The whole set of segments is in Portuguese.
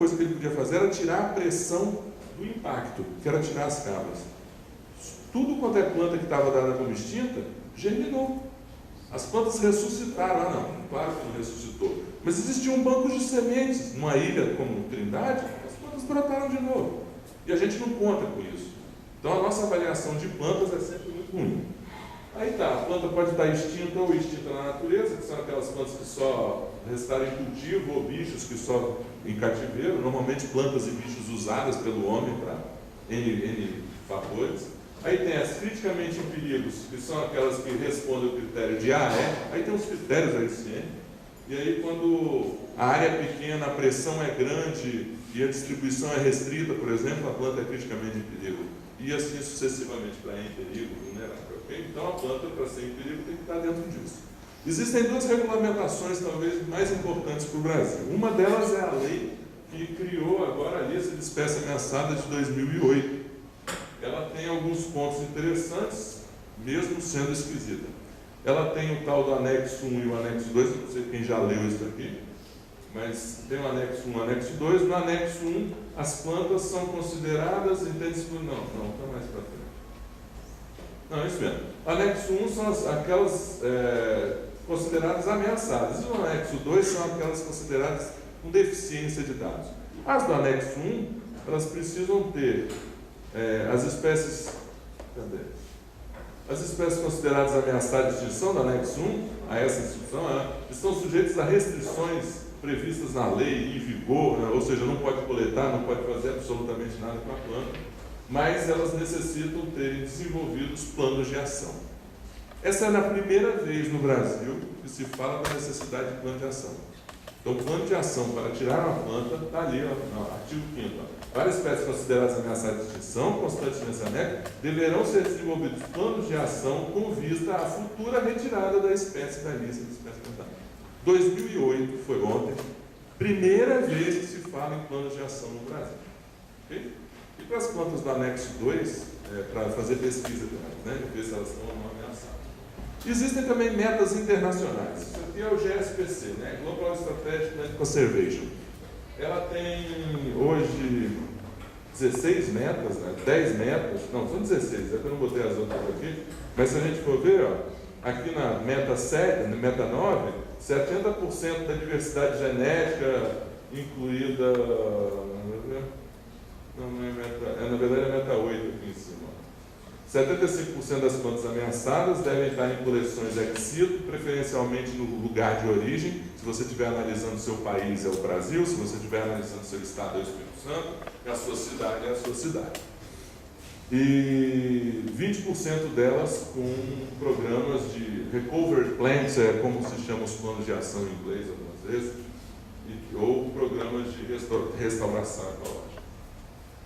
coisa que ele podia fazer era tirar a pressão do impacto, que era tirar as cabras. Tudo quanto é planta que estava dada como extinta, germinou. As plantas ressuscitaram. Ah, não, claro que não ressuscitou. Mas existia um banco de sementes numa ilha como Trindade, as plantas brotaram de novo. E a gente não conta com isso. Então a nossa avaliação de plantas é sempre muito ruim. Aí tá, a planta pode estar extinta ou extinta na natureza, que são aquelas plantas que só restaram em cultivo, ou bichos que só em cativeiro, normalmente plantas e bichos usadas pelo homem para N fatores. Aí tem as criticamente em perigos, que são aquelas que respondem ao critério de AE, aí tem os critérios AICN, e aí quando a área é pequena, a pressão é grande e a distribuição é restrita, por exemplo, a planta é criticamente em perigo. E assim sucessivamente para em perigo, vulnerável. Okay? Então a planta, para ser em perigo, tem que estar dentro disso. Existem duas regulamentações talvez mais importantes para o Brasil. Uma delas é a lei que criou agora a lista de espécies ameaçadas de 2008. Ela tem alguns pontos interessantes, mesmo sendo esquisita. Ela tem o tal do anexo 1 e o anexo 2, não sei quem já leu isso aqui, mas tem o anexo 1 e o anexo 2. No anexo 1, as plantas são consideradas, entende-se por... Não, está mais para frente. Não, isso mesmo. Anexo 1 são aquelas consideradas ameaçadas, e no anexo 2 são aquelas consideradas com deficiência de dados. As do anexo 1, elas precisam ter as espécies... Cadê? As espécies consideradas ameaçadas de extinção do anexo 1, a essa instituição, estão sujeitas a restrições previstas na lei em vigor, ou seja, não pode coletar, não pode fazer absolutamente nada com a planta, mas elas necessitam terem desenvolvidos planos de ação. Essa é a primeira vez no Brasil que se fala da necessidade de plano de ação. Então, o plano de ação para tirar uma planta está ali, no artigo 5º. Várias espécies consideradas ameaçadas de extinção, constantes nesse anexo, deverão ser desenvolvidos planos de ação com vista à futura retirada da espécie da lista de espécies plantadas. 2008 foi ontem, primeira vez que se fala em planos de ação no Brasil. Okay? E para as plantas do anexo 2, para fazer pesquisa delas, ver se elas estão ou não ameaçadas. Existem também metas internacionais. Isso aqui é o GSPC, Global Strategic Plant Conservation. Ela tem hoje 16 metas, 10 metas, não, são 16, é que eu não botei as outras aqui, mas se a gente for ver, aqui na meta 7, na meta 9, 70% da diversidade genética incluída, não é meta, na verdade é meta 8 aqui em cima. 75% das plantas ameaçadas devem estar em coleções ex situ, preferencialmente no lugar de origem. Se você estiver analisando o seu país, é o Brasil. Se você estiver analisando o seu estado, é o Espírito Santo. E a sua cidade, é a sua cidade. E 20% delas com programas de recovery plans, como se chama os planos de ação em inglês algumas vezes, ou programas de restauração ecológica.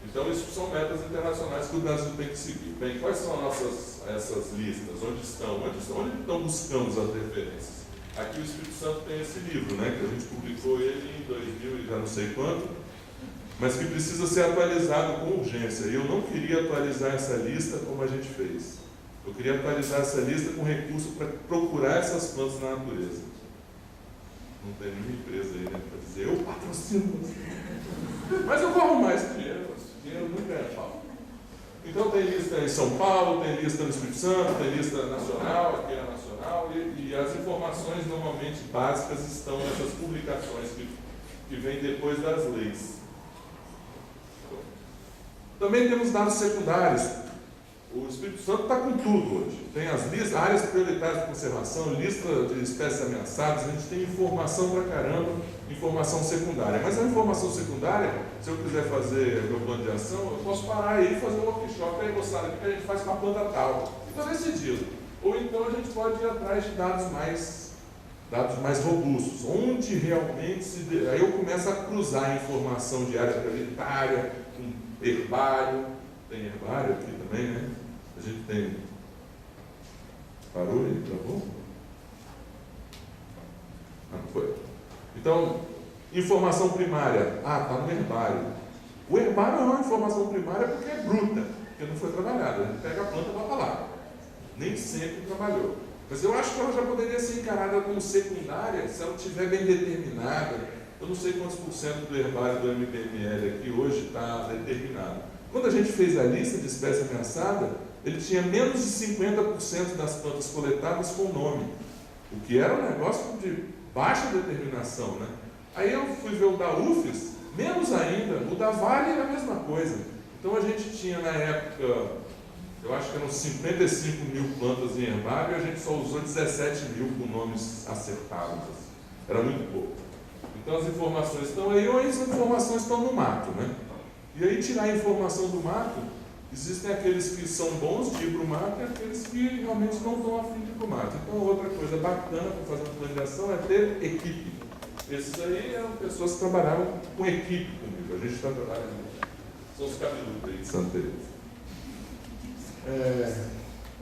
Então, isso são metas internacionais que o Brasil tem que seguir. Bem, quais são essas listas? Onde estão? Onde estão buscando as referências? Aqui o Espírito Santo tem esse livro, que a gente publicou ele em 2000 e já não sei quanto, mas que precisa ser atualizado com urgência. E eu não queria atualizar essa lista como a gente fez. Eu queria atualizar essa lista com recurso para procurar essas plantas na natureza. Não tem nenhuma empresa aí, para dizer, eu patrocino você. Mas eu vou arrumar esse dinheiro. Dinheiro nunca é falta. Então tem lista em São Paulo, tem lista no Espírito Santo, tem lista nacional, aqui é nacional, e as informações normalmente básicas estão nessas publicações que vêm depois das leis. Também temos dados secundários. O Espírito Santo está com tudo hoje. Tem as listas, áreas prioritárias de conservação, lista de espécies ameaçadas, a gente tem informação pra caramba, informação secundária. Mas a informação secundária, se eu quiser fazer meu plano de ação, eu posso parar aí e fazer um workshop. Aí, moçada, o que a gente faz com a planta tal? Então, decidido. Ou então a gente pode ir atrás de dados mais robustos, onde realmente aí eu começo a cruzar a informação de área prioritária, com herbário. Tem herbário aqui também, A gente tem... Parou aí? Travou? Não foi. Então, informação primária. Está no herbário. O herbário é uma informação primária porque é bruta, porque não foi trabalhada. A gente pega a planta e bota lá. Nem sempre trabalhou. Mas eu acho que ela já poderia ser encarada como secundária se ela estiver bem determinada, Eu não sei quantos por cento do herbário do MPML aqui hoje está determinado. Quando a gente fez a lista de espécie ameaçada, ele tinha menos de 50% das plantas coletadas com nome, o que era um negócio de baixa determinação, né? Aí eu fui ver o da UFES, menos ainda, o da Vale era a mesma coisa. Então a gente tinha na época, eu acho que eram 55 mil plantas em herbário e a gente só usou 17 mil com nomes acertados. Era muito pouco. Então as informações estão aí, ou as informações estão no mato, né? E aí tirar a informação do mato, existem aqueles que são bons de ir para o mato e aqueles que realmente não estão afim de ir para o mato. Então outra coisa bacana para fazer uma plano de ação é ter equipe. Esses aí eram pessoas que trabalhavam com equipe comigo. A gente está trabalhando. São os cabeludos aí de Santa Teresa.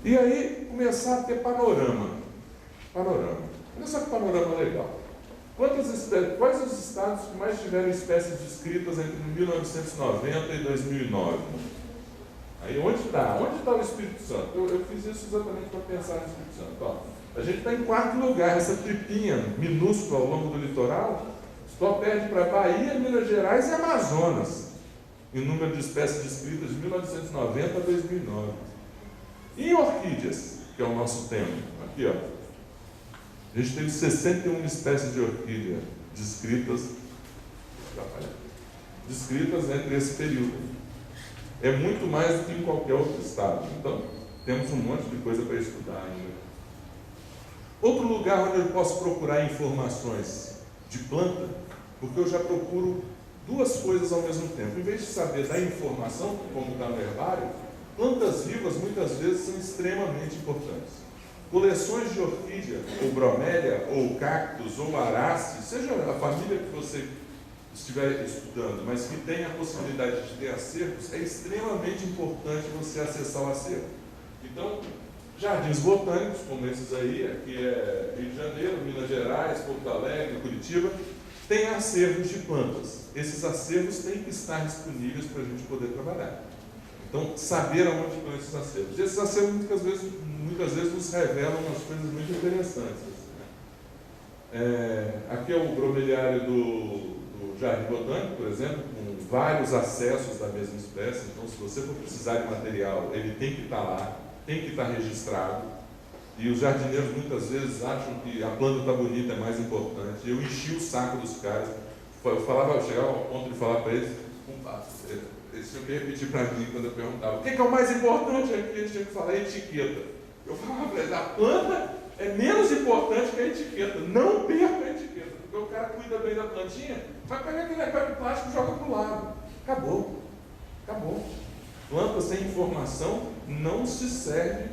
E aí começar a ter panorama. Olha só que panorama legal. Quais os estados que mais tiveram espécies descritas entre 1990 e 2009? Aí onde está? Onde está o Espírito Santo? Eu fiz isso exatamente para pensar no Espírito Santo. Ó, a gente está em 4º lugar, essa tripinha minúscula ao longo do litoral, só perde para Bahia, Minas Gerais e Amazonas, em número de espécies descritas de 1990 a 2009. E em orquídeas, que é o nosso tema, aqui ó. A gente teve 61 espécies de orquídea descritas entre esse período. É muito mais do que em qualquer outro estado. Então, temos um monte de coisa para estudar ainda. Outro lugar onde eu posso procurar informações de planta, porque eu já procuro duas coisas ao mesmo tempo. Em vez de saber da informação, como está no herbário, plantas vivas muitas vezes são extremamente importantes. Coleções de orquídea, ou bromélia, ou cactos, ou arace, seja a família que você estiver estudando, mas que tenha a possibilidade de ter acervos, é extremamente importante você acessar o acervo. Então, jardins botânicos, como esses aí, aqui é Rio de Janeiro, Minas Gerais, Porto Alegre, Curitiba, tem acervos de plantas. Esses acervos têm que estar disponíveis para a gente poder trabalhar. Então, saber aonde estão esses acervos. E esses acervos muitas vezes nos revelam umas coisas muito interessantes. Aqui é o bromeliário do Jardim Botânico, por exemplo, com vários acessos da mesma espécie. Então, se você for precisar de material, ele tem que estar lá, tem que estar registrado. E os jardineiros muitas vezes acham que a planta está bonita é mais importante. Eu enchi o saco dos caras. Eu chegava ao ponto de falar para eles, eles tinham que repetir para mim quando eu perguntava o que é o mais importante aqui, eles tinham que falar etiqueta. Eu falava para eles, a planta é menos importante que a etiqueta, não perca a etiqueta, porque o cara cuida bem da plantinha, vai pegar aquele negócio de plástico e joga para o lado. Acabou. Planta sem informação não se serve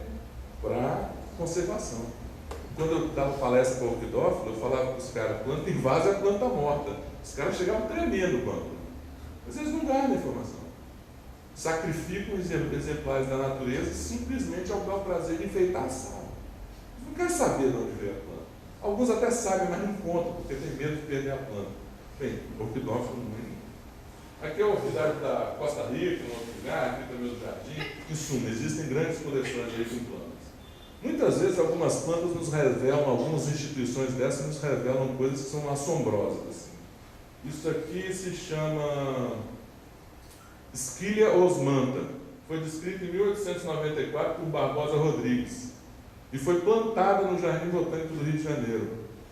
para conservação. Quando eu dava palestra para o orquidófilo, eu falava para os caras, planta em vaso é planta morta. Os caras chegavam tremendo quando. Mas eles não guardam informação. Sacrificam exemplares da natureza simplesmente ao bel prazer de enfeitar a sala. Eles não querem saber de onde veio a planta. Alguns até sabem, mas não contam, porque tem medo de perder a planta. Bem, o orquidófilo não é. Aqui é a orquidade da Costa Rica, um outro lugar, aqui também do jardim. Em suma, existem grandes coleções aí com plantas. Muitas vezes algumas plantas nos revelam, algumas instituições dessas nos revelam coisas que são assombrosas. Assim. Isso aqui se chama Esquilha osmanta. Foi descrito em 1894 por Barbosa Rodrigues. E foi plantada no Jardim Botânico do Rio de Janeiro.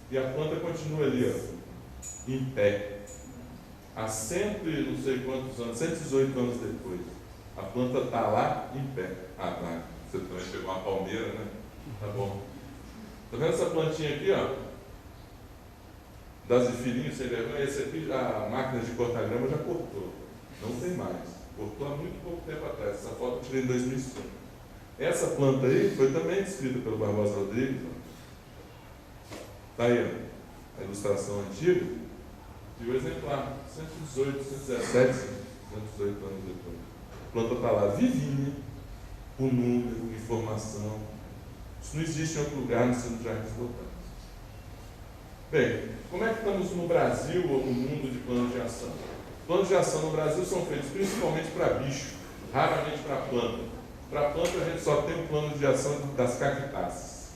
E a planta continua ali, ó, em pé. Há não sei quantos anos, 118 anos depois. A planta está lá em pé. Ah, tá. Você também pegou uma palmeira, né? Tá bom. Tá vendo essa plantinha aqui, ó? Das de filhinho sem vergonha? Esse aqui, a máquina de cortar grama já cortou. Não tem mais. Cortou há muito pouco tempo atrás. Essa foto eu tirei em 2005. Essa planta aí foi também descrita pelo Barbosa Rodrigues. Está aí, ó, a ilustração antiga. E o exemplar, 118, 117, 118 anos depois. A planta está lá vivinha, com número, informação. Isso não existe em outro lugar no Centro de Jardins Botânicos. Bem, como é que estamos no Brasil ou no mundo de planos de ação? Planos de ação no Brasil são feitos principalmente para bicho, raramente para planta. Para planta a gente só tem um plano de ação das cactáceas.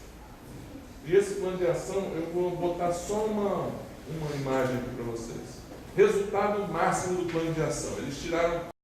E esse plano de ação eu vou botar só uma imagem aqui para vocês. Resultado máximo do plano de ação. Eles tiraram